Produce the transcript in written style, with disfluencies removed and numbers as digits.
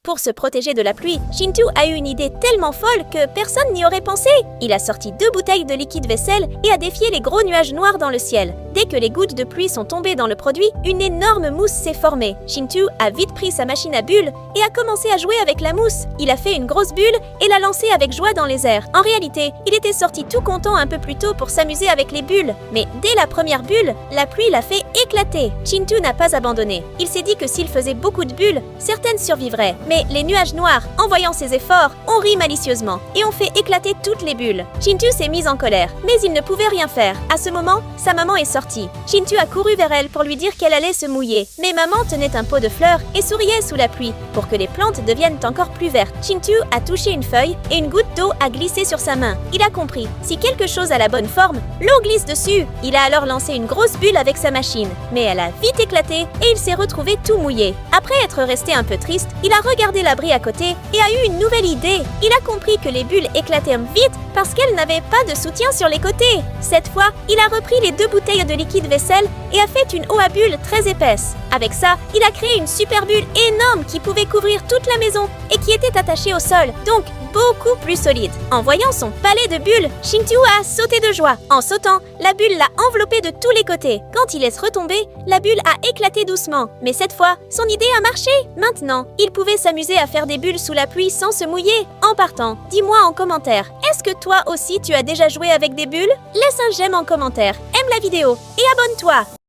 Pour se protéger de la pluie, Shintu a eu une idée tellement folle que personne n'y aurait pensé. Il a sorti 2 bouteilles de liquide vaisselle et a défié les gros nuages noirs dans le ciel. Dès que les gouttes de pluie sont tombées dans le produit, une énorme mousse s'est formée. Shintu a vite pris sa machine à bulles et a commencé à jouer avec la mousse. Il a fait une grosse bulle et l'a lancée avec joie dans les airs. En réalité, il était sorti tout content un peu plus tôt pour s'amuser avec les bulles. Mais dès la première bulle, la pluie l'a fait éclater. Shintu n'a pas abandonné. Il s'est dit que s'il faisait beaucoup de bulles, certaines survivraient. Mais les nuages noirs, en voyant ses efforts, ont ri malicieusement et ont fait éclater toutes les bulles. Shintu s'est mis en colère, mais il ne pouvait rien faire. À ce moment, sa maman est sortie. Shintu a couru vers elle pour lui dire qu'elle allait se mouiller. Mais maman tenait un pot de fleurs et souriait sous la pluie pour que les plantes deviennent encore plus vertes. Shintu a touché une feuille et une goutte d'eau a glissé sur sa main. Il a compris, si quelque chose a la bonne forme, l'eau glisse dessus. Il a alors lancé une grosse bulle avec sa machine, mais elle a vite éclaté et il s'est retrouvé tout mouillé. Après être resté un peu triste, il a regardé l'abri à côté et a eu une nouvelle idée. Il a compris que les bulles éclataient vite parce qu'elles n'avaient pas de soutien sur les côtés. Cette fois, il a repris les 2 bouteilles de liquide vaisselle et a fait une eau à bulles très épaisse. Avec ça, il a créé une super bulle énorme qui pouvait couvrir toute la maison et qui était attachée au sol, donc beaucoup plus solide. En voyant son palais de bulles, Shintu a sauté de joie. En sautant, la bulle l'a enveloppé de tous les côtés. Quand il laisse retomber, la bulle a éclaté doucement. Mais cette fois, son idée a marché. Maintenant, il pouvait s'amuser à faire des bulles sous la pluie sans se mouiller. En partant, dis-moi en commentaire, est-ce que toi aussi tu as déjà joué avec des bulles? Laisse un j'aime en commentaire, aime la vidéo et abonne-toi.